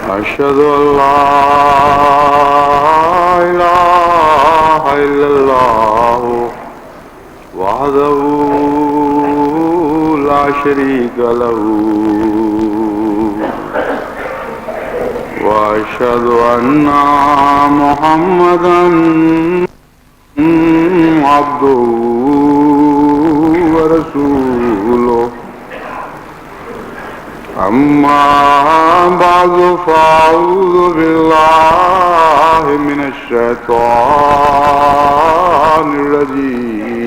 أشهد أن لا إله إلا الله وحده لا شريك له وأشهد أن محمدا عبده ورسوله أما بعد فأعوذ بالله من الشيطان الرجيم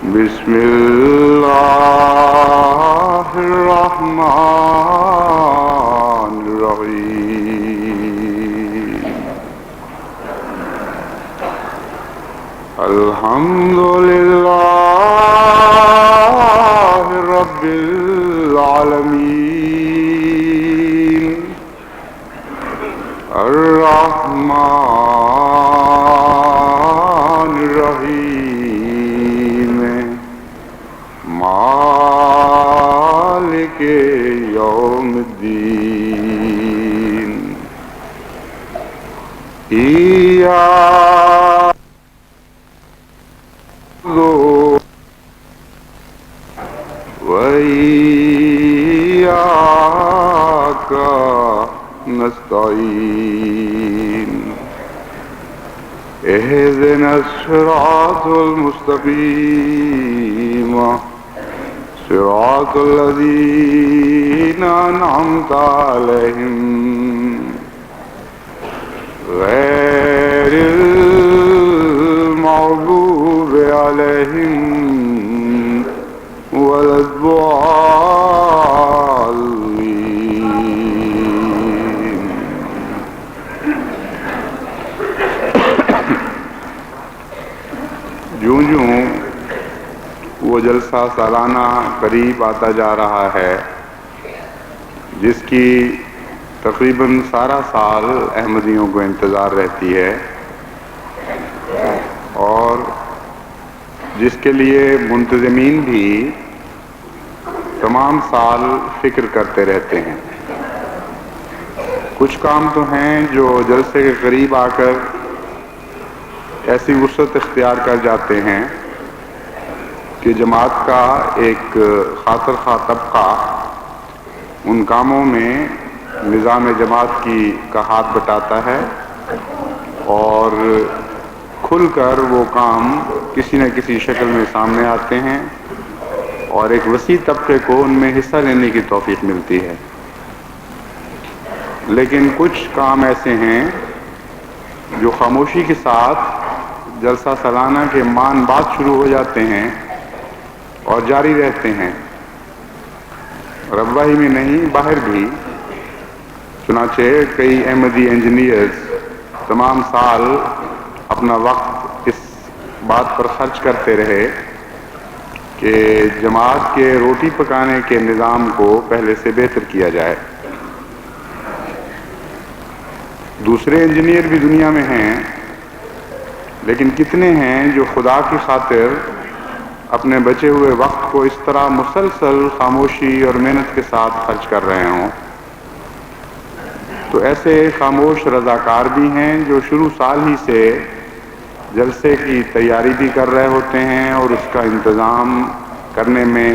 بسم الله الرحمن الرحيم الحمد لله رب العالمين الرحمن الرحيم مالك يوم الدين إياك وإياك نستعين اهدنا الصراط المستقيم صراط الذين أنعمت عليهم غير المغضوب عليهم ولا الضالين. جوں جوں وہ جلسہ سالانہ قریب آتا جا رہا ہے جس کی تقریباً سارا سال احمدیوں کو انتظار رہتی ہے اور جس کے لیے منتظمین بھی تمام سال فکر کرتے رہتے ہیں. کچھ کام تو ہیں جو جلسے کے قریب آ کر ایسی وسعت اختیار کر جاتے ہیں کہ جماعت کا ایک خاطر خواہ طبقہ ان کاموں میں نظام جماعت کا ہاتھ بٹاتا ہے اور کھل کر وہ کام کسی نہ کسی شکل میں سامنے آتے ہیں اور ایک وسیع طبقے کو ان میں حصہ لینے کی توفیق ملتی ہے. لیکن کچھ کام ایسے ہیں جو خاموشی کے ساتھ جلسہ سالانہ کے مان بعد شروع ہو جاتے ہیں اور جاری رہتے ہیں، رباہی میں نہیں باہر بھی. چنانچہ کئی احمدی انجینئرز تمام سال اپنا وقت اس بات پر خرچ کرتے رہے کہ جماعت کے روٹی پکانے کے نظام کو پہلے سے بہتر کیا جائے. دوسرے انجینئر بھی دنیا میں ہیں، لیکن کتنے ہیں جو خدا کی خاطر اپنے بچے ہوئے وقت کو اس طرح مسلسل خاموشی اور محنت کے ساتھ خرچ کر رہے ہوں. تو ایسے خاموش رضاکار بھی ہیں جو شروع سال ہی سے جلسے کی تیاری بھی کر رہے ہوتے ہیں اور اس کا انتظام کرنے میں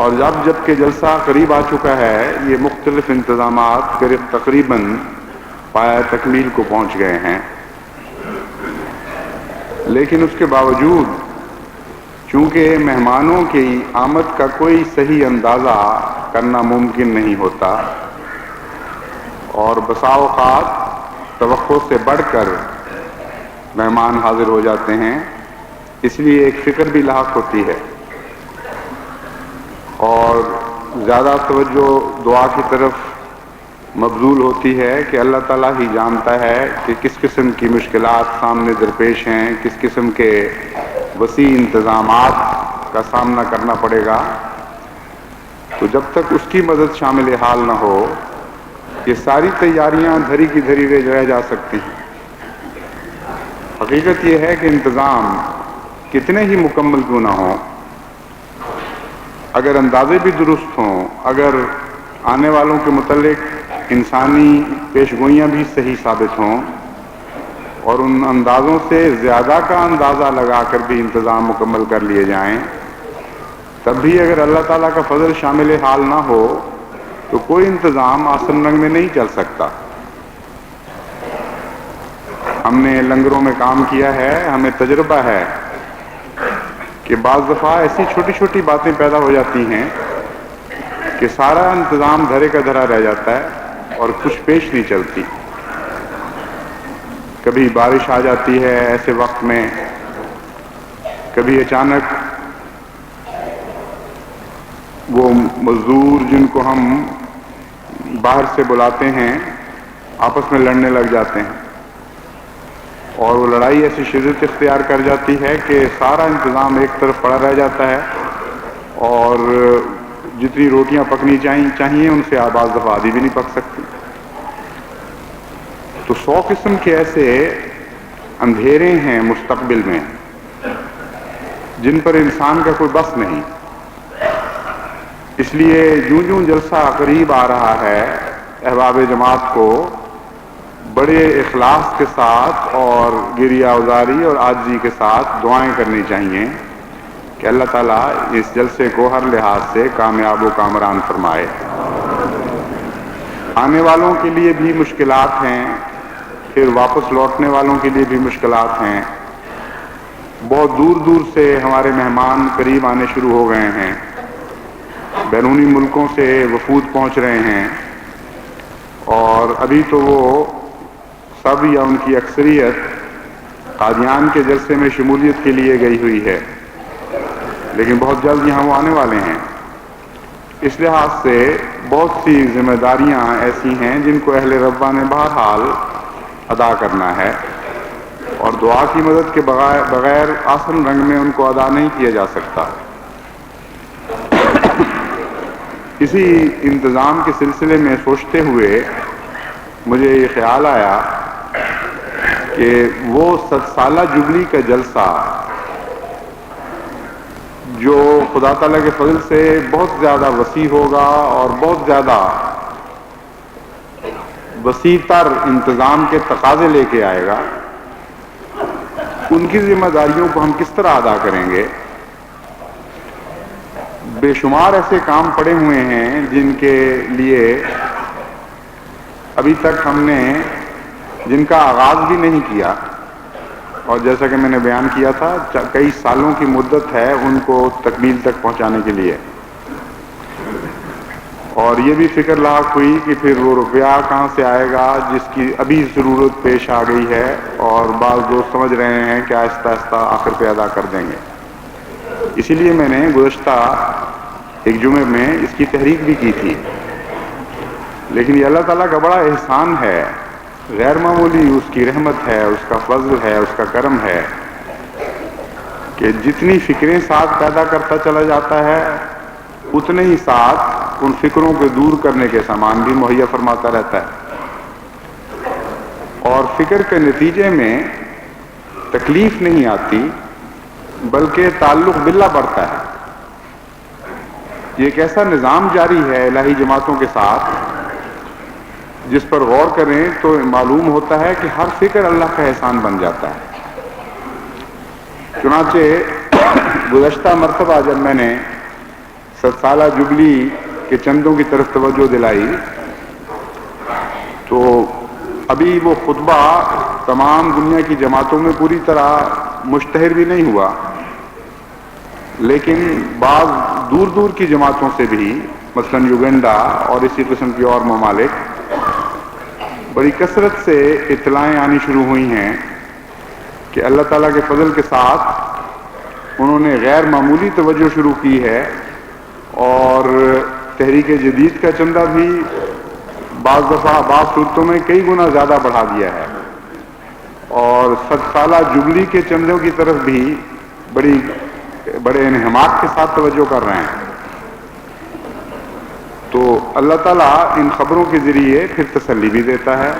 اور جب کہ جلسہ قریب آ چکا ہے یہ مختلف انتظامات تقریباً پایہ تکمیل کو پہنچ گئے ہیں. لیکن اس کے باوجود چونکہ مہمانوں کی آمد کا کوئی صحیح اندازہ کرنا ممکن نہیں ہوتا اور بسا اوقات توقع سے بڑھ کر مہمان حاضر ہو جاتے ہیں، اس لیے ایک فکر بھی لاحق ہوتی ہے اور زیادہ توجہ دعا کی طرف مبذول ہوتی ہے کہ اللہ تعالیٰ ہی جانتا ہے کہ کس قسم کی مشکلات سامنے درپیش ہیں، کس قسم کے وسیع انتظامات کا سامنا کرنا پڑے گا. تو جب تک اس کی مدد شامل حال نہ ہو یہ ساری تیاریاں دھری کی دھری رہ جا سکتی ہیں. حقیقت یہ ہے کہ انتظام کتنے ہی مکمل کیوں نہ ہوں، اگر اندازے بھی درست ہوں، اگر آنے والوں کے متعلق انسانی پیشگوئیاں بھی صحیح ثابت ہوں اور ان اندازوں سے زیادہ کا اندازہ لگا کر بھی انتظام مکمل کر لیے جائیں، تب بھی اگر اللہ تعالیٰ کا فضل شامل حال نہ ہو تو کوئی انتظام آسن رنگ میں نہیں چل سکتا۔ ہم نے لنگروں میں کام کیا ہے، ہمیں تجربہ ہے کہ بعض دفعہ ایسی چھوٹی چھوٹی باتیں پیدا ہو جاتی ہیں کہ سارا انتظام دھرے کا دھرا رہ جاتا ہے اور کچھ پیش نہیں چلتی۔ کبھی بارش آ جاتی ہے ایسے وقت میں، کبھی اچانک وہ مزدور جن کو ہم باہر سے بلاتے ہیں آپس میں لڑنے لگ جاتے ہیں، اور وہ لڑائی ایسی شدت اختیار کر جاتی ہے کہ سارا انتظام ایک طرف پڑا رہ جاتا ہے، اور جتنی روٹیاں پکنی چاہیے ان سے بعض دفعہ آدھی بھی نہیں پک سکتی۔ تو 100 قسم کے ایسے اندھیرے ہیں مستقبل میں جن پر انسان کا کوئی بس نہیں۔ اس لیے جوں جوں جلسہ قریب آ رہا ہے، احباب جماعت کو بڑے اخلاص کے ساتھ اور گریہ ازاری اور عاجزی کے ساتھ دعائیں کرنی چاہیے کہ اللہ تعالیٰ اس جلسے کو ہر لحاظ سے کامیاب و کامران فرمائے۔ آنے والوں کے لیے بھی مشکلات ہیں، پھر واپس لوٹنے والوں کے لیے بھی مشکلات ہیں۔ بہت دور دور سے ہمارے مہمان قریب آنے شروع ہو گئے ہیں، بیرونی ملکوں سے وفود پہنچ رہے ہیں، اور ابھی تو وہ سب یا ان کی اکثریت قادیان کے جلسے میں شمولیت کے لیے گئی ہوئی ہے، لیکن بہت جلد یہاں وہ آنے والے ہیں۔ اس لحاظ سے بہت سی ذمہ داریاں ایسی ہیں جن کو اہل ربہ نے بہرحال ادا کرنا ہے، اور دعا کی مدد کے بغیر آسن رنگ میں ان کو ادا نہیں کیا جا سکتا۔ اسی انتظام کے سلسلے میں سوچتے ہوئے مجھے یہ خیال آیا کہ وہ 100 سالہ جبلی کا جلسہ جو خدا تعالیٰ کے فضل سے بہت زیادہ وسیع ہوگا اور بہت زیادہ وسیع تر انتظام کے تقاضے لے کے آئے گا، ان کی ذمہ داریوں کو ہم کس طرح ادا کریں گے؟ بے شمار ایسے کام پڑے ہوئے ہیں جن کے لیے ابھی تک ہم نے جن کا آغاز بھی نہیں کیا، اور جیسا کہ میں نے بیان کیا تھا کئی سالوں کی مدت ہے ان کو تکمیل تک پہنچانے کے لیے، اور یہ بھی فکر لاحق ہوئی کہ پھر وہ روپیہ کہاں سے آئے گا جس کی ابھی ضرورت پیش آ گئی ہے، اور بعض دوست سمجھ رہے ہیں کہ آہستہ آہستہ آخر پہ ادا کر دیں گے۔ اسی لیے میں نے گزشتہ ایک جمعے میں اس کی تحریک بھی کی تھی، لیکن یہ اللہ تعالیٰ کا بڑا احسان ہے، غیر معمولی اس کی رحمت ہے، اس کا فضل ہے، اس کا کرم ہے کہ جتنی فکریں ساتھ پیدا کرتا چلا جاتا ہے اتنے ہی ساتھ ان فکروں کے دور کرنے کے سامان بھی مہیا فرماتا رہتا ہے، اور فکر کے نتیجے میں تکلیف نہیں آتی بلکہ تعلق باللہ بڑھتا ہے۔ یہ ایک ایسا نظام جاری ہے الہی جماعتوں کے ساتھ جس پر غور کریں تو معلوم ہوتا ہے کہ ہر فکر اللہ کا احسان بن جاتا ہے۔ چنانچہ گزشتہ مرتبہ جب میں نے 100 سالہ جبلی کے چندوں کی طرف توجہ دلائی تو ابھی وہ خطبہ تمام دنیا کی جماعتوں میں پوری طرح مشتہر بھی نہیں ہوا، لیکن بعض دور دور کی جماعتوں سے بھی، مثلا یوگنڈا اور اسی قسم کی اور ممالک، بڑی کثرت سے اطلاعیں آنی شروع ہوئی ہیں کہ اللہ تعالیٰ کے فضل کے ساتھ انہوں نے غیر معمولی توجہ شروع کی ہے، اور تحریک جدید کا چندہ بھی بعض دفعہ بعض صورتوں میں کئی گنا زیادہ بڑھا دیا ہے، اور 100 سالہ جبلی کے چندوں کی طرف بھی بڑے انہماک کے ساتھ توجہ کر رہے ہیں۔ تو اللہ تعالیٰ ان خبروں کے ذریعے پھر تسلی بھی دیتا ہے،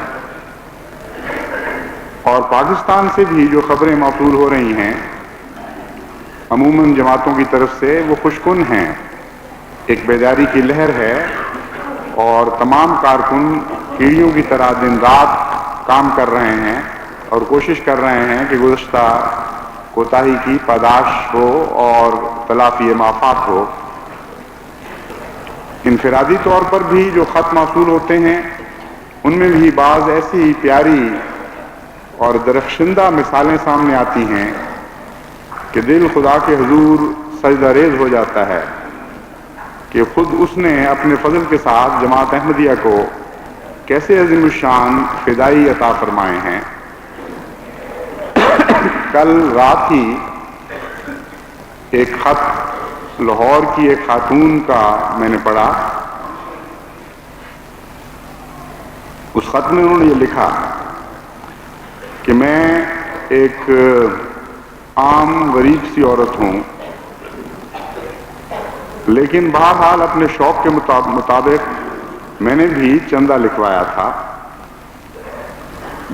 اور پاکستان سے بھی جو خبریں موصول ہو رہی ہیں عموماً جماعتوں کی طرف سے وہ خوشکن ہیں، ایک بیداری کی لہر ہے اور تمام کارکن کیڑیوں کی طرح دن رات کام کر رہے ہیں اور کوشش کر رہے ہیں کہ گزشتہ کوتاہی کی پاداش ہو اور تلافی مآفات ہو۔ انفرادی طور پر بھی جو خط موصول ہوتے ہیں ان میں بھی بعض ایسی پیاری اور درخشندہ مثالیں سامنے آتی ہیں کہ دل خدا کے حضور سجدہ ریز ہو جاتا ہے کہ خود اس نے اپنے فضل کے ساتھ جماعت احمدیہ کو کیسے عظیم الشان فدائی عطا فرمائے ہیں۔ کل رات ہی ایک خط لاہور کی ایک خاتون کا میں نے پڑھا۔ اس خط میں انہوں نے یہ لکھا کہ میں ایک عام غریب سی عورت ہوں، لیکن بہرحال اپنے شوق کے مطابق میں نے بھی چندہ لکھوایا تھا۔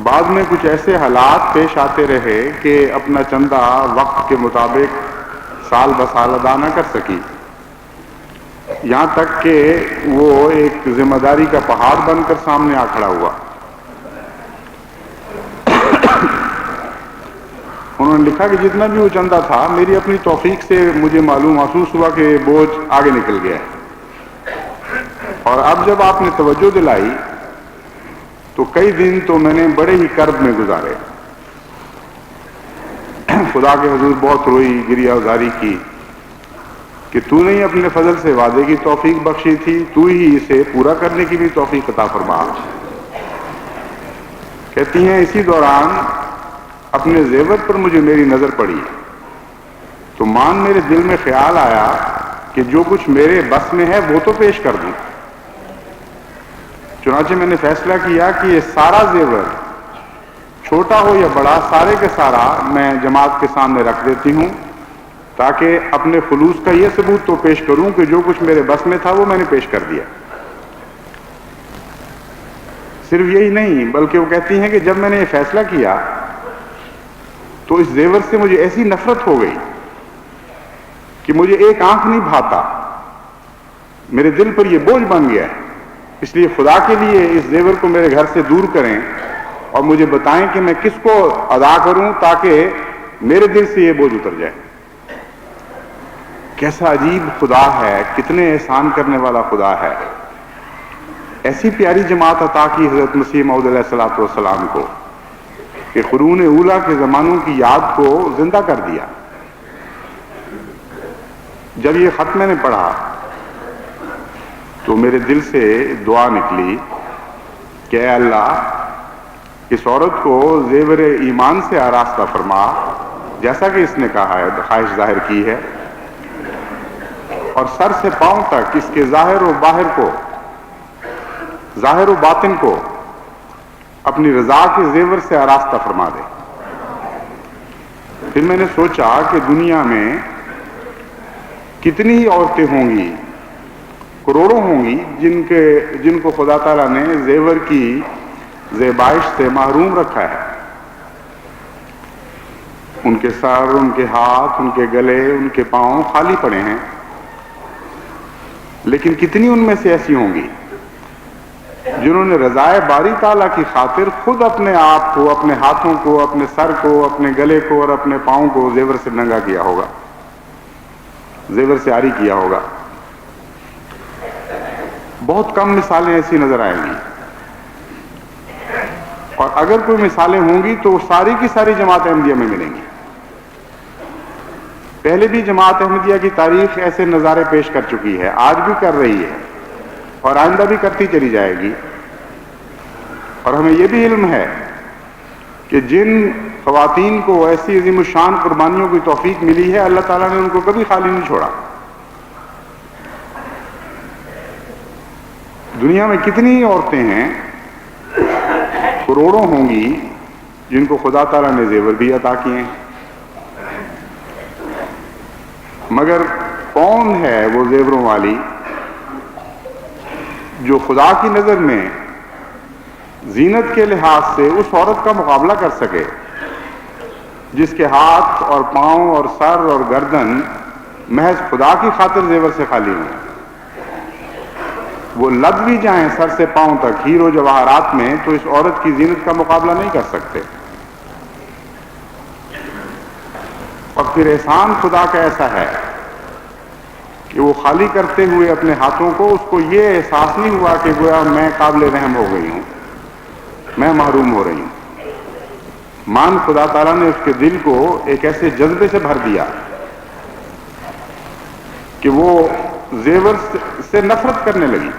بعد میں کچھ ایسے حالات پیش آتے رہے کہ اپنا چندہ وقت کے مطابق سال بسال ادا نہ کر سکی، یہاں تک کہ وہ ایک ذمہ داری کا پہاڑ بن کر سامنے آ کھڑا ہوا۔ انہوں نے لکھا کہ جتنا بھی وہ چندہ تھا میری اپنی توفیق سے مجھے محسوس ہوا کہ بوجھ آگے نکل گیا ہے، اور اب جب آپ نے توجہ دلائی تو کئی دن تو میں نے بڑے ہی کرب میں گزارے۔ خدا کے حضور بہت روئی، گریہ ازاری کی کہ تو نے اپنے فضل سے وعدے کی توفیق بخشی تھی، تو ہی اسے پورا کرنے کی بھی توفیق عطا فرما۔ کہتی ہیں اسی دوران اپنے زیور پر مجھے میری نظر پڑی تو میرے دل میں خیال آیا کہ جو کچھ میرے بس میں ہے وہ تو پیش کر دوں۔ چنانچہ میں نے فیصلہ کیا کہ یہ سارا زیور چھوٹا ہو یا بڑا سارے کے سارا میں جماعت کے سامنے رکھ دیتی ہوں، تاکہ اپنے خلوص کا یہ ثبوت تو پیش کروں کہ جو کچھ میرے بس میں تھا وہ میں نے پیش کر دیا۔ صرف یہی نہیں بلکہ وہ کہتی ہیں کہ جب میں نے یہ فیصلہ کیا تو اس زیور سے مجھے ایسی نفرت ہو گئی کہ مجھے ایک آنکھ نہیں بھاتا، میرے دل پر یہ بوجھ بن گیا ہے۔ اس لیے خدا کے لیے اس زیور کو میرے گھر سے دور کریں اور مجھے بتائیں کہ میں کس کو ادا کروں تاکہ میرے دل سے یہ بوجھ اتر جائے۔ کیسا عجیب خدا ہے، کتنے احسان کرنے والا خدا ہے۔ ایسی پیاری جماعت عطا کی حضرت مسیح موعود علیہ الصلوۃ والسلام کو کہ قرون اولیٰ کے زمانوں کی یاد کو زندہ کر دیا۔ جب یہ خط میں نے پڑھا تو میرے دل سے دعا نکلی کہ اے اللہ اس عورت کو زیور ایمان سے آراستہ فرما، جیسا کہ اس نے کہا ہے، خواہش ظاہر کی ہے، اور سر سے پاؤں تک اس کے ظاہر و باطن کو اپنی رضا کے زیور سے آراستہ فرما دے۔ پھر میں نے سوچا کہ دنیا میں کتنی ہی عورتیں ہوں گی، کروڑوں ہوں گی جن کو خدا تعالیٰ نے زیور کی زیبائش سے محروم رکھا ہے۔ ان کے سر، ان کے ہاتھ، ان کے گلے، ان کے پاؤں خالی پڑے ہیں، لیکن کتنی ان میں سے ایسی ہوں گی جنہوں نے رضائے باری تعالیٰ کی خاطر خود اپنے آپ کو، اپنے ہاتھوں کو، اپنے سر کو، اپنے گلے کو اور اپنے پاؤں کو زیور سے ننگا کیا ہوگا، زیور سے عاری کیا ہوگا۔ بہت کم مثالیں ایسی نظر آئیں گی، اور اگر کوئی مثالیں ہوں گی تو ساری کی ساری جماعت احمدیہ میں ملیں گی۔ پہلے بھی جماعت احمدیہ کی تاریخ ایسے نظارے پیش کر چکی ہے، آج بھی کر رہی ہے اور آئندہ بھی کرتی چلی جائے گی۔ اور ہمیں یہ بھی علم ہے کہ جن خواتین کو ایسی عظیم الشان قربانیوں کی توفیق ملی ہے، اللہ تعالیٰ نے ان کو کبھی خالی نہیں چھوڑا۔ دنیا میں کتنی عورتیں ہیں، کروڑوں ہوں گی جن کو خدا تعالیٰ نے زیور بھی عطا کیے ہیں، مگر کون ہے وہ زیوروں والی جو خدا کی نظر میں زینت کے لحاظ سے اس عورت کا مقابلہ کر سکے جس کے ہاتھ اور پاؤں اور سر اور گردن محض خدا کی خاطر زیور سے خالی ہیں. وہ لد بھی جائیں سر سے پاؤں تک ہیرو جواہرات میں تو اس عورت کی زینت کا مقابلہ نہیں کر سکتے. اور پھر احسان خدا کا ایسا ہے کہ وہ خالی کرتے ہوئے اپنے ہاتھوں کو اس کو یہ احساس نہیں ہوا کہ گویا میں قابل رحم ہو گئی ہوں، میں محروم ہو رہی ہوں. مان خدا تعالیٰ نے اس کے دل کو ایک ایسے جذبے سے بھر دیا کہ وہ زیور سے نفرت کرنے لگی،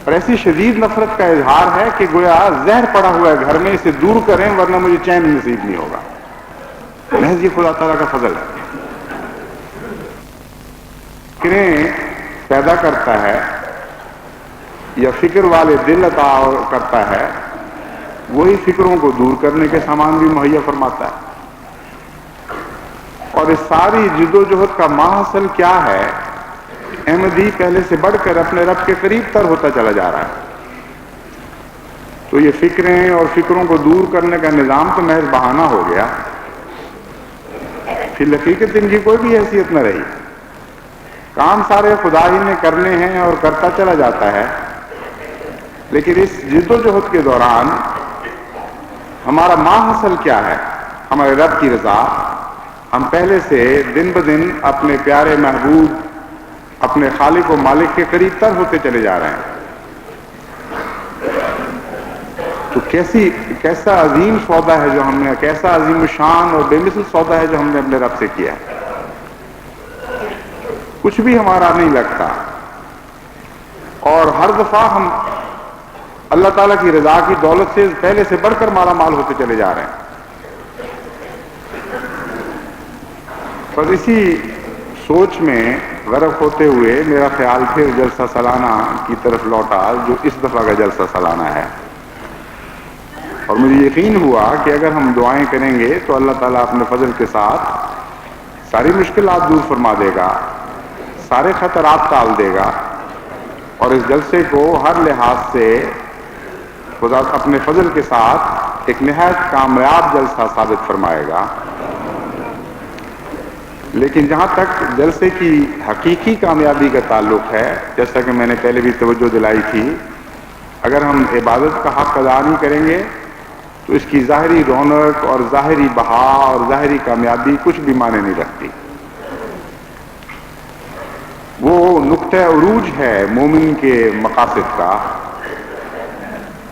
اور ایسی شدید نفرت کا اظہار ہے کہ گویا زہر پڑا ہوا ہے گھر میں، اسے دور کریں ورنہ مجھے چین نصیب نہیں ہوگا. محض یہ خدا تعالیٰ کا فضل ہے. فکریں پیدا کرتا ہے یا فکر والے دل عطا کرتا ہے، وہی فکروں کو دور کرنے کے سامان بھی مہیا فرماتا ہے. اور اس ساری جد و جہد کا ماحصل کیا ہے؟ احمدی پہلے سے بڑھ کر اپنے رب کے قریب تر ہوتا چلا جا رہا ہے. تو یہ فکریں اور فکروں کو دور کرنے کا نظام تو محض بہانہ ہو گیا، پھر حقیقت ان کی کوئی بھی حیثیت نہ رہی. کام سارے خدا ہی نے کرنے ہیں اور کرتا چلا جاتا ہے، لیکن اس جد و جہد کے دوران ہمارا ماحصل کیا ہے؟ ہمارے رب کی رضا. ہم پہلے سے دن بدن اپنے پیارے محبوب، اپنے خالق و مالک کے قریب تر ہوتے چلے جا رہے ہیں. تو کیسا عظیم سودا ہے جو ہم نے، کیسا عظیم شان اور بے مثل سودا ہے جو ہم نے اپنے رب سے کیا ہے. کچھ بھی ہمارا نہیں لگتا، اور ہر دفعہ ہم اللہ تعالیٰ کی رضا کی دولت سے پہلے سے بڑھ کر مالا مال ہوتے چلے جا رہے ہیں. بس اسی سوچ میں غرق ہوتے ہوئے میرا خیال پھر جلسہ سالانہ کی طرف لوٹا جو اس دفعہ کا جلسہ سالانہ ہے. اور مجھے یقین ہوا کہ اگر ہم دعائیں کریں گے تو اللہ تعالیٰ اپنے فضل کے ساتھ ساری مشکلات دور فرما دے گا، سارے خطرات ٹال دے گا، اور اس جلسے کو ہر لحاظ سے خدا اپنے فضل کے ساتھ ایک نہایت کامیاب جلسہ ثابت فرمائے گا. لیکن جہاں تک جلسے کی حقیقی کامیابی کا تعلق ہے، جیسا کہ میں نے پہلے بھی توجہ دلائی تھی، اگر ہم عبادت کا حق ادا نہیں کریں گے تو اس کی ظاہری رونق اور ظاہری بہا اور ظاہری کامیابی کچھ بھی معنی نہیں رکھتی. وہ نقطہ عروج ہے مومن کے مقاصد کا.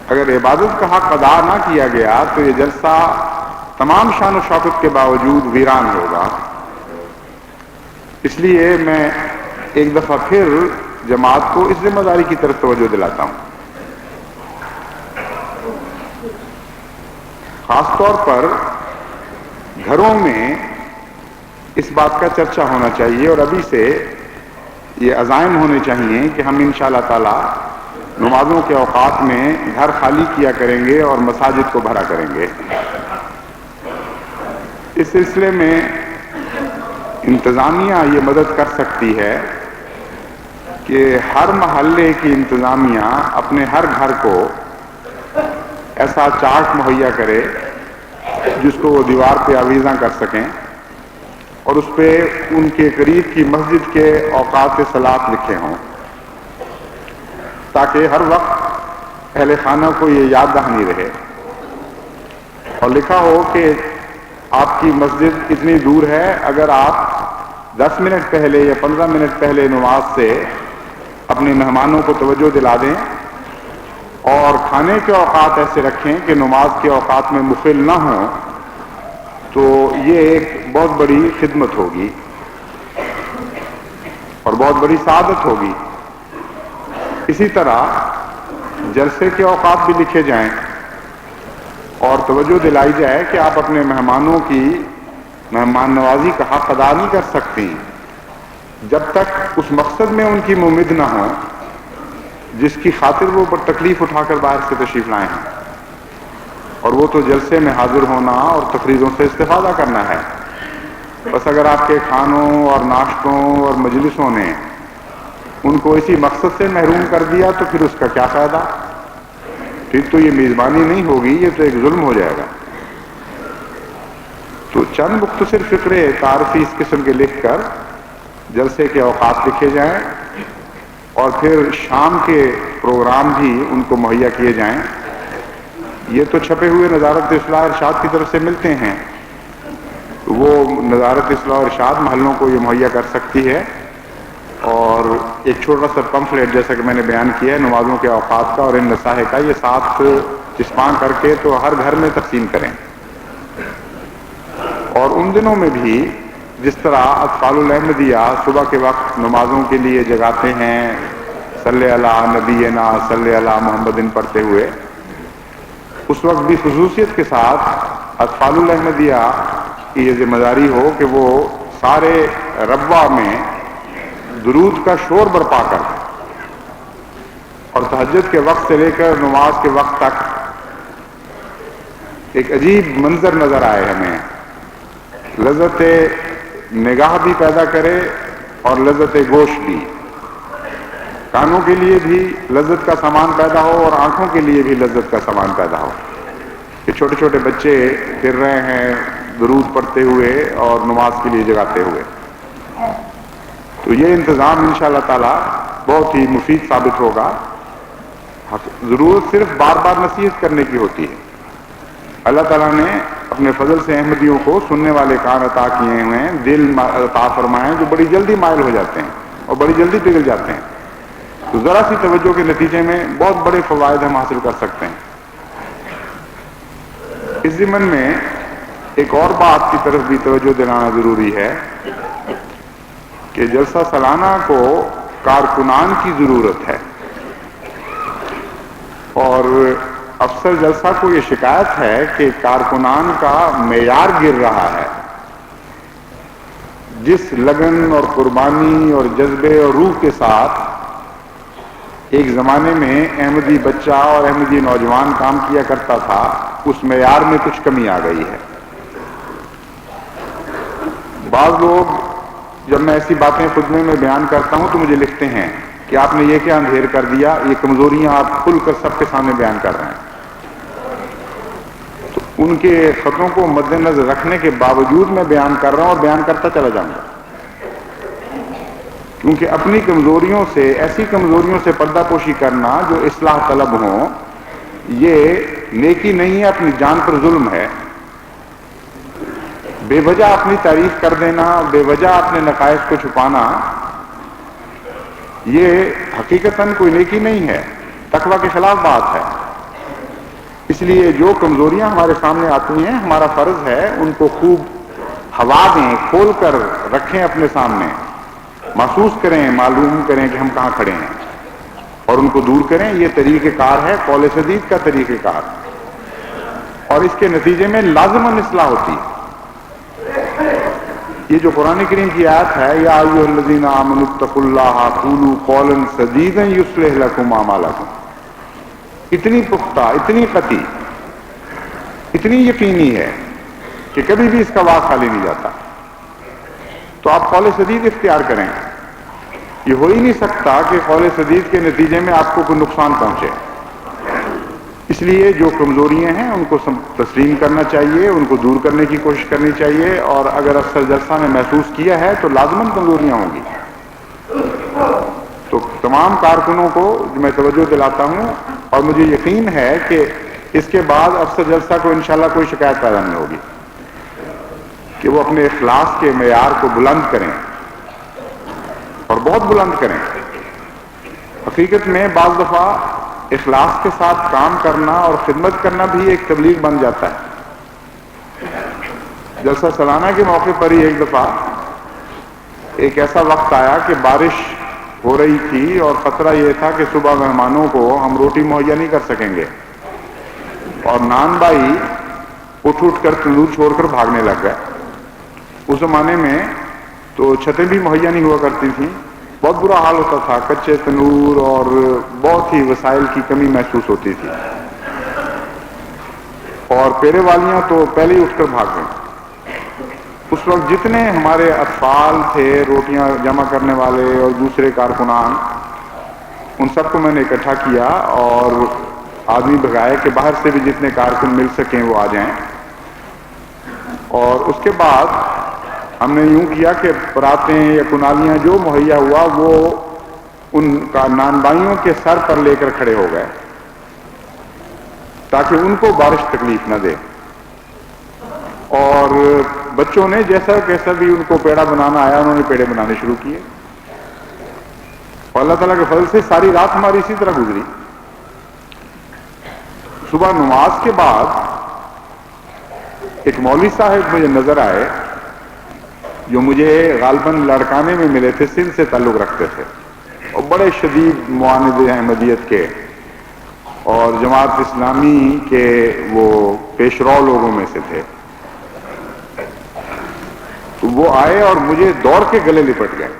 اگر عبادت کا حق ادا نہ کیا گیا تو یہ جلسہ تمام شان و شوکت کے باوجود ویران ہوگا. اس لیے میں ایک دفعہ پھر جماعت کو اس ذمہ داری کی طرف توجہ دلاتا ہوں. خاص طور پر گھروں میں اس بات کا چرچا ہونا چاہیے، اور ابھی سے یہ عزائم ہونے چاہیے کہ ہم انشاءاللہ تعالی نمازوں کے اوقات میں گھر خالی کیا کریں گے اور مساجد کو بھرا کریں گے. اس سلسلے میں انتظامیہ یہ مدد کر سکتی ہے کہ ہر محلے کی انتظامیہ اپنے ہر گھر کو ایسا چارٹ مہیا کرے جس کو وہ دیوار پہ آویزاں کر سکیں، اور اس پہ ان کے قریب کی مسجد کے اوقات صلاۃ لکھے ہوں، تاکہ ہر وقت اہل خانہ کو یہ یاد دہانی رہے. اور لکھا ہو کہ آپ کی مسجد اتنی دور ہے، اگر آپ 10 منٹ پہلے یا 15 منٹ پہلے نماز سے اپنے مہمانوں کو توجہ دلا دیں اور کھانے کے اوقات ایسے رکھیں کہ نماز کے اوقات میں مخل نہ ہوں، تو یہ ایک بہت بڑی خدمت ہوگی اور بہت بڑی سعادت ہوگی. اسی طرح جلسے کے اوقات بھی لکھے جائیں اور توجہ دلائی جائے کہ آپ اپنے مہمانوں کی مہمان نوازی کا حق ادا نہیں کر سکتی جب تک اس مقصد میں ان کی ممد نہ ہو جس کی خاطر وہ تکلیف اٹھا کر باہر سے تشریف لائے ہیں، اور وہ تو جلسے میں حاضر ہونا اور تقریروں سے استفادہ کرنا ہے. بس اگر آپ کے کھانوں اور ناشتوں اور مجلسوں نے ان کو اسی مقصد سے محروم کر دیا تو پھر اس کا کیا فائدہ؟ پھر تو یہ میزبانی نہیں ہوگی، یہ تو ایک ظلم ہو جائے گا۔ تو چند مختصر فقرے تعارفی اس قسم کے لکھ کر جلسے کے اوقات لکھے جائیں اور پھر شام کے پروگرام بھی ان کو مہیا کیے جائیں۔ یہ تو چھپے ہوئے نظارت اصلاح ارشاد کی طرف سے ملتے ہیں، وہ نظارت اصلاح ارشاد محلوں کو یہ مہیا کر سکتی ہے، اور ایک چھوٹا سا پمفلیٹ جیسا کہ میں نے بیان کیا ہے نمازوں کے اوقات کا اور ان نصائح کا، یہ 7 چسپاں کر کے تو ہر گھر میں تقسیم کریں۔ اور ان دنوں میں بھی جس طرح اطفال الاحمدیہ صبح کے وقت نمازوں کے لیے جگاتے ہیں صلی اللہ نبینا صلی اللہ محمد پڑھتے ہوئے، اس وقت بھی خصوصیت کے ساتھ اطفال الاحمدیہ کی یہ ذمہ داری ہو کہ وہ سارے ربوہ میں درود کا شور برپا کر، اور تہجد کے وقت سے لے کر نماز کے وقت تک ایک عجیب منظر نظر آئے ہمیں، لذت نگاہ بھی پیدا کرے اور لذت گوش بھی، کانوں کے لیے بھی لذت کا سامان پیدا ہو اور آنکھوں کے لیے بھی لذت کا سامان پیدا ہو کہ چھوٹے چھوٹے بچے پھر رہے ہیں درود پڑھتے ہوئے اور نماز کے لیے جگاتے ہوئے۔ تو یہ انتظام انشاءاللہ تعالی بہت ہی مفید ثابت ہوگا۔ ضرورت صرف بار بار نصیحت کرنے کی ہوتی ہے۔ اللہ تعالیٰ نے اپنے فضل سے احمدیوں کو سننے والے کان عطا کیے ہوئے ہیں، دل عطا فرمائے جو بڑی جلدی مائل ہو جاتے ہیں اور بڑی جلدی پگھل جاتے ہیں، تو ذرا سی توجہ کے نتیجے میں بہت بڑے فوائد ہم حاصل کر سکتے ہیں۔ اس ضمن میں ایک اور بات کی طرف بھی توجہ دلانا ضروری ہے کہ جلسہ سالانہ کو کارکنان کی ضرورت ہے، اور افسر جلسہ کو یہ شکایت ہے کہ کارکنان کا معیار گر رہا ہے۔ جس لگن اور قربانی اور جذبے اور روح کے ساتھ ایک زمانے میں احمدی بچہ اور احمدی نوجوان کام کیا کرتا تھا، اس معیار میں کچھ کمی آ گئی ہے۔ بعض لوگ جب میں ایسی باتیں خطبے میں بیان کرتا ہوں تو مجھے لکھتے ہیں کہ آپ نے یہ کیا اندھیر کر دیا، یہ کمزوریاں آپ کھل کر سب کے سامنے بیان کر رہے ہیں۔ تو ان کے خطوں کو مد نظر رکھنے کے باوجود میں بیان کر رہا ہوں اور بیان کرتا چلا جاؤں گا، کیونکہ اپنی کمزوریوں سے، ایسی کمزوریوں سے پردہ پوشی کرنا جو اصلاح طلب ہوں، یہ نیکی نہیں ہے، اپنی جان پر ظلم ہے۔ بے وجہ اپنی تعریف کر دینا، بے وجہ اپنے نقائص کو چھپانا، یہ حقیقتاً کوئی نیکی نہیں ہے، تقویٰ کے خلاف بات ہے۔ اس لیے جو کمزوریاں ہمارے سامنے آتی ہیں، ہمارا فرض ہے ان کو خوب ہوا دیں، کھول کر رکھیں اپنے سامنے، محسوس کریں، معلوم کریں کہ ہم کہاں کھڑے ہیں اور ان کو دور کریں۔ یہ طریقہ کار ہے قول سدید کا طریقہ کار، اور اس کے نتیجے میں لازماً اصلاح ہوتی ہے۔ یہ جو قرآن کریم کی آیت ہے، یا ایھا الذین آمنوا اتقوا اللہ قولوا قولا سدیدا یصلح لکم اعمالکم، اتنی پختہ، اتنی قطعی، اتنی یقینی ہے کہ کبھی بھی اس کا واقع خالی نہیں جاتا۔ تو آپ قول سدید اختیار کریں۔ یہ ہو ہی نہیں سکتا کہ قول سدید کے نتیجے میں آپ کو کوئی نقصان پہنچے۔ اس لیے جو کمزوریاں ہیں ان کو تسلیم کرنا چاہیے، ان کو دور کرنے کی کوشش کرنی چاہیے، اور اگر افسر جلسہ نے محسوس کیا ہے تو لازماً کمزوریاں ہوں گی۔ تو تمام کارکنوں کو میں توجہ دلاتا ہوں، اور مجھے یقین ہے کہ اس کے بعد افسر جلسہ کو انشاءاللہ کوئی شکایت پیدا نہیں ہوگی کہ وہ اپنے اخلاص کے معیار کو بلند کریں، اور بہت بلند کریں۔ حقیقت میں بعض دفعہ اخلاص کے ساتھ کام کرنا اور خدمت کرنا بھی ایک تبلیغ بن جاتا ہے۔ جلسہ سالانہ کے موقع پر ہی ایک دفعہ ایک ایسا وقت آیا کہ بارش ہو رہی تھی اور خطرہ یہ تھا کہ صبح مہمانوں کو ہم روٹی مہیا نہیں کر سکیں گے، اور نان بھائی اٹھ کر تندور چھوڑ کر بھاگنے لگ گئے۔ اس زمانے میں تو چھتیں بھی مہیا نہیں ہوا کرتی تھیں، بہت برا حال ہوتا تھا، کچے تنور اور بہت ہی وسائل کی کمی محسوس ہوتی تھی، اور پیرے والیاں تو پہلے ہی اٹھ کر بھاگ گئیں۔ اس وقت جتنے ہمارے اطفال تھے، روٹیاں جمع کرنے والے اور دوسرے کارکنان، ان سب کو میں نے اکٹھا کیا اور آدمی بھگائے کہ باہر سے بھی جتنے کارکن مل سکیں وہ آ جائیں، اور اس کے بعد ہم نے یوں کیا کہ پراتیں یا کنالیاں جو مہیا ہوا وہ ان کا نان بھائیوں کے سر پر لے کر کھڑے ہو گئے تاکہ ان کو بارش تکلیف نہ دے، اور بچوں نے جیسا کیسا بھی ان کو پیڑا بنانا آیا انہوں نے پیڑے بنانے شروع کیے، اور اللہ تعالیٰ کے فضل سے ساری رات ہماری اسی طرح گزری۔ صبح نماز کے بعد ایک مولوی صاحب مجھے نظر آئے جو مجھے غالباً لڑکانے میں ملے تھے، سندھ سے تعلق رکھتے تھے اور بڑے شدید معاند احمدیت کے اور جماعت اسلامی کے وہ پیشرو لوگوں میں سے تھے۔ تو وہ آئے اور مجھے دوڑ کے گلے لپٹ گئے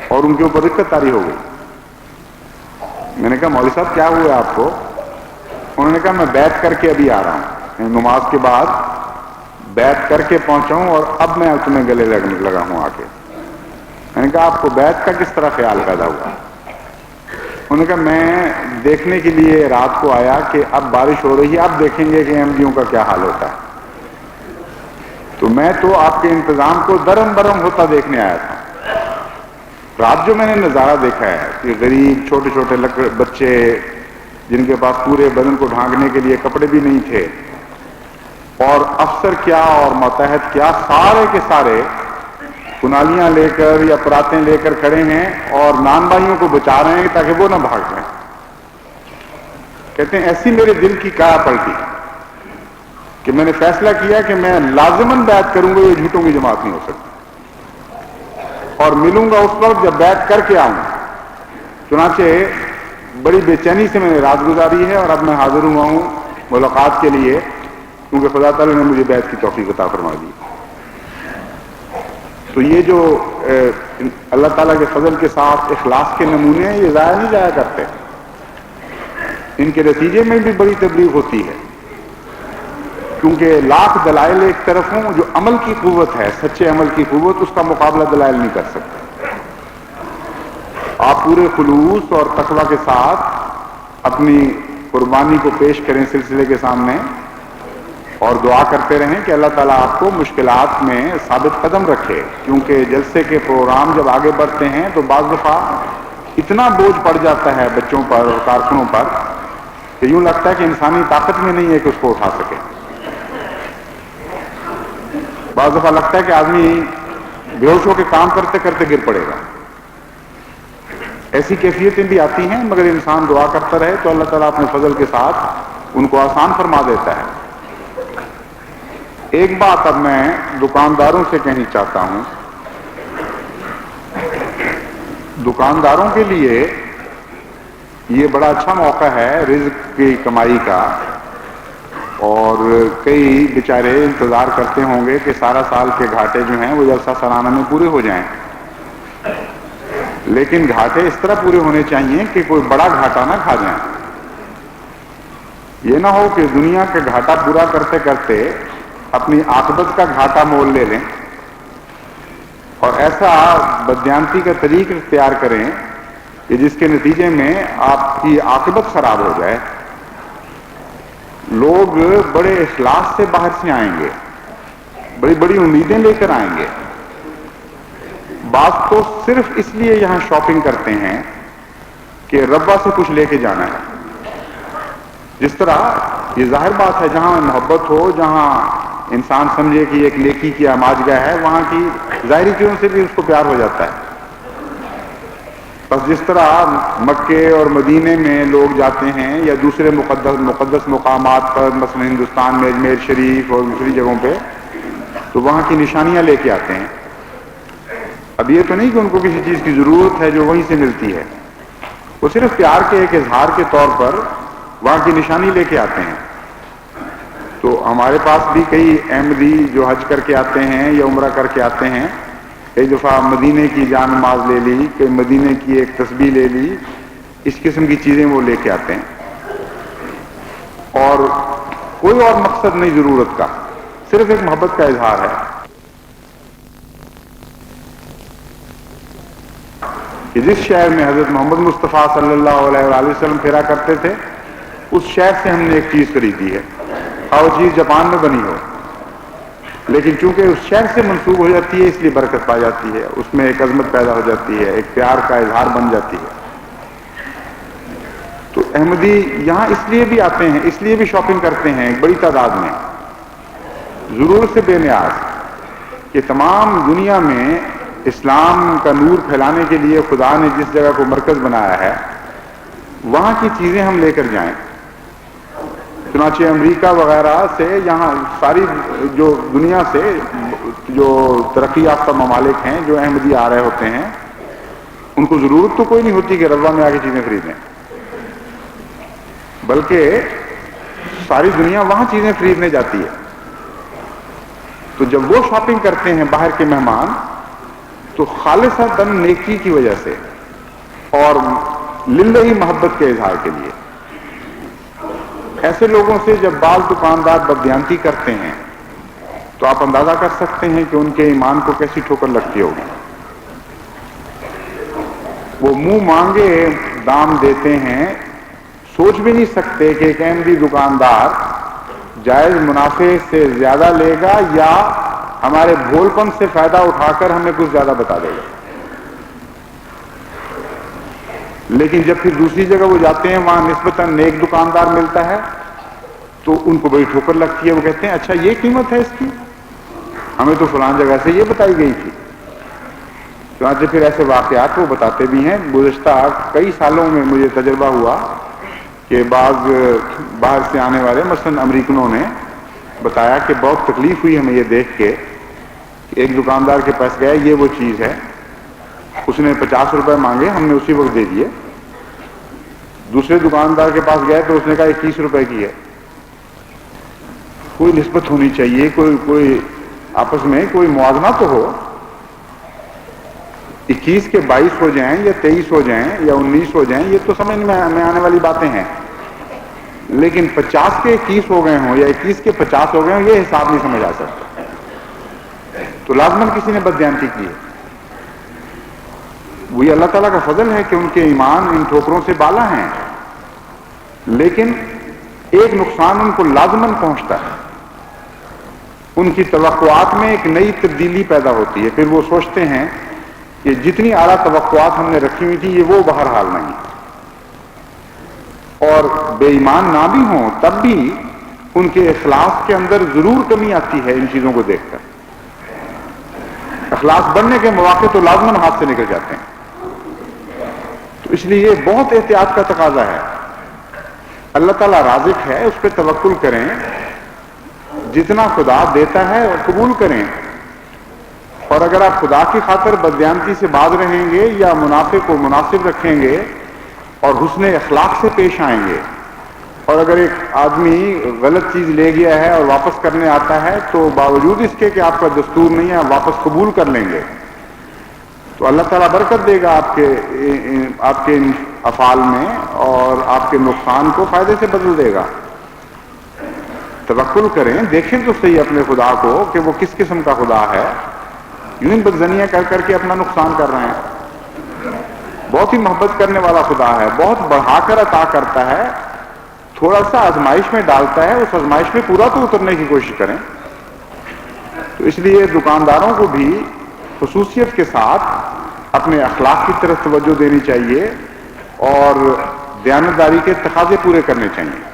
اور ان کے اوپر دقت طاری ہو گئی۔ میں نے کہا مولوی صاحب کیا ہوا آپ کو؟ انہوں نے کہا میں بیعت کر کے ابھی آ رہا ہوں، نماز کے بعد بیعت کر کے پہنچا ہوں اور اب میں تمہیں گلے لگا ہوں آ کے۔ میں نے کہا آپ کو بیعت کا کس طرح خیال پیدا ہوا؟ انہوں نے کہا میں دیکھنے کے لیے رات کو آیا کہ اب بارش ہو رہی ہے، اب دیکھیں گے کہ احمدیوں کا کیا حال ہوتا ہے، تو میں تو آپ کے انتظام کو درم برم ہوتا دیکھنے آیا تھا۔ رات جو میں نے نظارہ دیکھا ہے کہ غریب چھوٹے چھوٹے بچے جن کے پاس پورے بدن کو ڈھانکنے کے لیے کپڑے بھی نہیں تھے، اور افسر کیا اور ماتحت کیا سارے کے سارے کنالیاں لے کر یا پراتیں لے کر کھڑے ہیں اور نان بھائیوں کو بچا رہے ہیں تاکہ وہ نہ بھاگ جائیں۔ کہتے ہیں ایسی میرے دل کی کایا پلٹی کہ میں نے فیصلہ کیا کہ میں لازماً بیعت کروں گا، یہ جھوٹوں کی جماعت نہیں ہو سکتی، اور ملوں گا اس وقت جب بیعت کر کے آؤں۔ چنانچہ بڑی بے چینی سے میں نے رات گزاری ہے اور اب میں حاضر ہوا ہوں ملاقات کے لیے، کیونکہ خدا تعالیٰ نے مجھے بیعت کی توفیق عطا فرما دی۔ تو یہ جو اللہ تعالیٰ کے فضل کے ساتھ اخلاص کے نمونے ہیں یہ ضائع نہیں جایا کرتے، ان کے نتیجے میں بھی بڑی تبلیغ ہوتی ہے، کیونکہ لاکھ دلائل ایک طرف ہوں، جو عمل کی قوت ہے، سچے عمل کی قوت، اس کا مقابلہ دلائل نہیں کر سکتے۔ آپ پورے خلوص اور تقوی کے ساتھ اپنی قربانی کو پیش کریں سلسلے کے سامنے اور دعا کرتے رہیں کہ اللہ تعالیٰ آپ کو مشکلات میں ثابت قدم رکھے، کیونکہ جلسے کے پروگرام جب آگے بڑھتے ہیں تو بعض دفعہ اتنا بوجھ پڑ جاتا ہے بچوں پر اور کارکنوں پر کہ یوں لگتا ہے کہ انسانی طاقت میں نہیں ہے کہ اس کو اٹھا سکے۔ بعض دفعہ لگتا ہے کہ آدمی بے ہوش ہو کے کام کرتے کرتے گر پڑے گا، ایسی کیفیتیں بھی آتی ہیں، مگر انسان دعا کرتا رہے تو اللہ تعالیٰ اپنے فضل کے ساتھ ان کو آسان فرما دیتا ہے۔ ایک بات اب میں دکانداروں سے کہنی چاہتا ہوں۔ دکانداروں کے لیے یہ بڑا اچھا موقع ہے رزق کی کمائی کا، اور کئی بیچارے انتظار کرتے ہوں گے کہ سارا سال کے گھاٹے جو ہیں وہ جلسہ سالانہ میں پورے ہو جائیں، لیکن گھاٹے اس طرح پورے ہونے چاہیے کہ کوئی بڑا گھاٹا نہ کھا جائیں۔ یہ نہ ہو کہ دنیا کا گھاٹا پورا کرتے کرتے اپنی عاقبت کا گھاٹا مول لے لیں اور ایسا بددیانتی کا طریق اختیار کریں کہ جس کے نتیجے میں آپ کی عاقبت خراب ہو جائے۔ لوگ بڑے اخلاص سے باہر سے آئیں گے، بڑی بڑی امیدیں لے کر آئیں گے، بعض تو صرف اس لیے یہاں شاپنگ کرتے ہیں کہ ربا سے کچھ لے کے جانا ہے۔ جس طرح یہ ظاہر بات ہے جہاں محبت ہو، جہاں انسان سمجھے کہ ایک نیکی کی آماجگاہ ہے، وہاں کی ظاہری چیزوں سے بھی اس کو پیار ہو جاتا ہے۔ بس جس طرح مکے اور مدینے میں لوگ جاتے ہیں یا دوسرے مقدس مقامات پر، مثلا ہندوستان میں اجمیر شریف اور دوسری جگہوں پہ، تو وہاں کی نشانیاں لے کے آتے ہیں۔ اب یہ تو نہیں کہ ان کو کسی چیز کی ضرورت ہے جو وہیں سے ملتی ہے، وہ صرف پیار کے ایک اظہار کے طور پر وہاں کی نشانی لے کے آتے ہیں۔ تو ہمارے پاس بھی کئی احمدی جو حج کر کے آتے ہیں یا عمرہ کر کے آتے ہیں، ایک دفعہ مدینے کی جان نماز لے لی، کہ مدینے کی ایک تسبیح لے لی، اس قسم کی چیزیں وہ لے کے آتے ہیں، اور کوئی اور مقصد نہیں ضرورت کا، صرف ایک محبت کا اظہار ہے۔ کہ جس شہر میں حضرت محمد مصطفیٰ صلی اللہ علیہ وآلہ وسلم پھیرا کرتے تھے اس شہر سے ہم نے ایک چیز خریدی ہے، اور وہ چیز جاپان میں بنی ہو، لیکن چونکہ اس شہر سے منسوب ہو جاتی ہے اس لیے برکت پائی جاتی ہے، اس میں ایک عظمت پیدا ہو جاتی ہے، ایک پیار کا اظہار بن جاتی ہے۔ تو احمدی یہاں اس لیے بھی آتے ہیں، اس لیے بھی شاپنگ کرتے ہیں ایک بڑی تعداد میں، ضرورت سے بے نیاز، کہ تمام دنیا میں اسلام کا نور پھیلانے کے لیے خدا نے جس جگہ کو مرکز بنایا ہے وہاں کی چیزیں ہم لے کر جائیں۔ چنانچہ امریکہ وغیرہ سے یہاں ساری جو دنیا سے جو ترقی یافتہ ممالک ہیں جو احمدی آ رہے ہوتے ہیں ان کو ضرورت تو کوئی نہیں ہوتی کہ رضوہ میں آ کے چیزیں خریدیں، بلکہ ساری دنیا وہاں چیزیں خریدنے جاتی ہے۔ تو جب وہ شاپنگ کرتے ہیں باہر کے مہمان تو خالصتاً نیکی کی وجہ سے اور للہی محبت کے اظہار کے لیے۔ ایسے لوگوں سے جب بعض دکاندار بددیانتی کرتے ہیں تو آپ اندازہ کر سکتے ہیں کہ ان کے ایمان کو کیسی ٹھوکر لگتی ہوگی۔ وہ منہ مانگے دام دیتے ہیں، سوچ بھی نہیں سکتے کہ ایک احمدی دکاندار جائز منافع سے زیادہ لے گا یا ہمارے بھول پن سے فائدہ اٹھا کر ہمیں کچھ زیادہ بتا دے گا۔ لیکن جب پھر دوسری جگہ وہ جاتے ہیں وہاں نسبتاً نیک دکاندار ملتا ہے تو ان کو بڑی ٹھوکر لگتی ہے، وہ کہتے ہیں اچھا یہ قیمت ہے اس کی، ہمیں تو فلان جگہ سے یہ بتائی گئی تھی۔ چنانچہ پھر ایسے واقعات وہ بتاتے بھی ہیں۔ گزشتہ کئی سالوں میں مجھے تجربہ ہوا کہ بعض باہر سے آنے والے مثلاً امریکنوں نے بتایا کہ بہت تکلیف ہوئی ہمیں یہ دیکھ کے کہ ایک دکاندار کے پاس گئے، یہ وہ چیز ہے، اس نے 50 روپے مانگے، ہم نے اسی وقت دے دیے۔ دوسرے دکاندار کے پاس گئے تو اس نے کہا 21 روپے کی ہے۔ کوئی نسبت ہونی چاہیے، کوئی آپس میں کوئی موازنہ تو ہو۔ 21 کے 22 ہو جائیں یا 23 ہو جائیں یا 19 ہو جائیں یہ تو سمجھ میں آنے والی باتیں ہیں، لیکن 50 کے 21 ہو گئے ہوں یا 21 کے 50 ہو گئے ہوں یہ حساب نہیں سمجھ آ سکتا۔ تو لازماً کسی نے بددیانتی کی ہے۔ وہی اللہ تعالیٰ کا فضل ہے کہ ان کے ایمان ان ٹھوکروں سے بالا ہیں، لیکن ایک نقصان ان کو لازماً پہنچتا ہے، ان کی توقعات میں ایک نئی تبدیلی پیدا ہوتی ہے۔ پھر وہ سوچتے ہیں کہ جتنی اعلیٰ توقعات ہم نے رکھی ہوئی تھی یہ وہ بہرحال نہیں، اور بے ایمان نہ بھی ہوں تب بھی ان کے اخلاص کے اندر ضرور کمی آتی ہے ان چیزوں کو دیکھ کر۔ اخلاص بڑھنے کے مواقع تو لازماً ہاتھ سے نکل جاتے ہیں۔ تو اس لیے بہت احتیاط کا تقاضا ہے۔ اللہ تعالیٰ رازق ہے، اس پہ توکل کریں، جتنا خدا دیتا ہے قبول کریں، اور اگر آپ خدا کی خاطر بددیانتی سے باز رہیں گے یا منافع کو مناسب رکھیں گے اور حسن اخلاق سے پیش آئیں گے، اور اگر ایک آدمی غلط چیز لے گیا ہے اور واپس کرنے آتا ہے تو باوجود اس کے کہ آپ کا دستور نہیں ہے آپ واپس قبول کر لیں گے، تو اللہ تعالیٰ برکت دے گا آپ کے ان افعال میں اور آپ کے نقصان کو فائدے سے بدل دے گا۔ توکل کریں، دیکھیں تو صحیح اپنے خدا کو کہ وہ کس قسم کا خدا ہے۔ یوں ہی بدزنیاں کر کر کے اپنا نقصان کر رہے ہیں۔ بہت ہی محبت کرنے والا خدا ہے، بہت بڑھا کر عطا کرتا ہے، تھوڑا سا آزمائش میں ڈالتا ہے، اس آزمائش میں پورا تو اترنے کی کوشش کریں۔ تو اس لیے دکانداروں کو بھی خصوصیت کے ساتھ اپنے اخلاق کی طرف توجہ دینی چاہیے اور دیانتداری کے تقاضے پورے کرنے چاہیے۔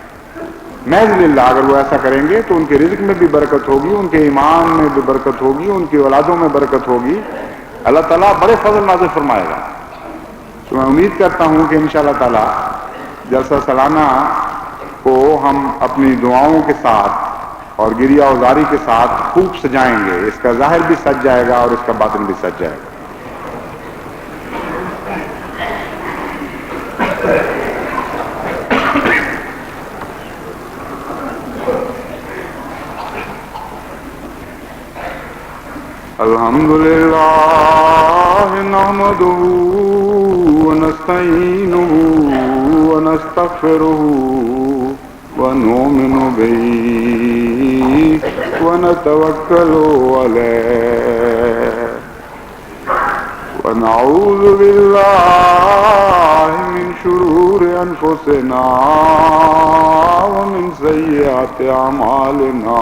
محض للہ اگر وہ ایسا کریں گے تو ان کے رزق میں بھی برکت ہوگی، ان کے ایمان میں بھی برکت ہوگی، ان کی اولادوں میں برکت ہوگی، اللہ تعالیٰ بڑے فضل نازل فرمائے گا۔ تو میں امید کرتا ہوں کہ انشاءاللہ تعالیٰ جلسہ سالانہ کو ہم اپنی دعاؤں کے ساتھ اور گریہ اوزاری کے ساتھ خوب سجائیں گے، اس کا ظاہر بھی سج جائے گا اور اس کا باطن بھی سج جائے گا۔ الحمدللہ نحمدہ ونستعینہ ونستغفرہ ونؤمن بہ ونتوکل علیہ ونعوذ بالله من شرور أنفسنا ومن سيئات أعمالنا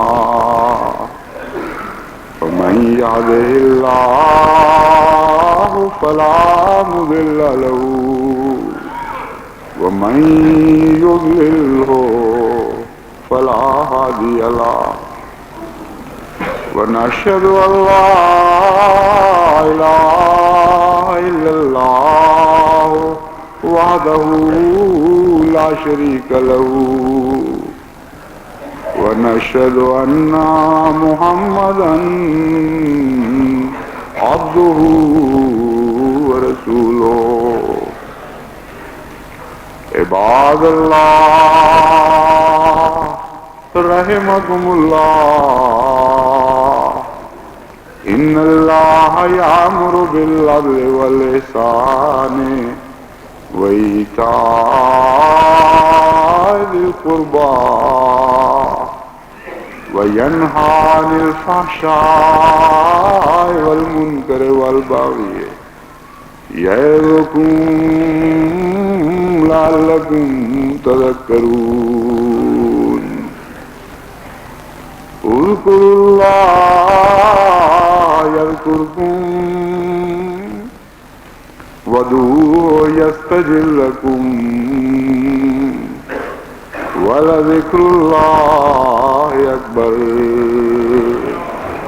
ومن يهده الله فلا مضل له ومن يضلله فلا هادي له ونشهد أن لا إله إلا الله وحده لا شريك له ونشهد أن محمدا عبده ورسوله عباد الله رحمكم الله إن الله يأمر بالعدل والإحسان وإيتاء ذي القربى وينهى عن الفحشاء والمنكر والبغي يعظكم لعلكم تذكرون اذكروا الله يذكركم وادعوه يستجب لكم ولذكر الله أكبر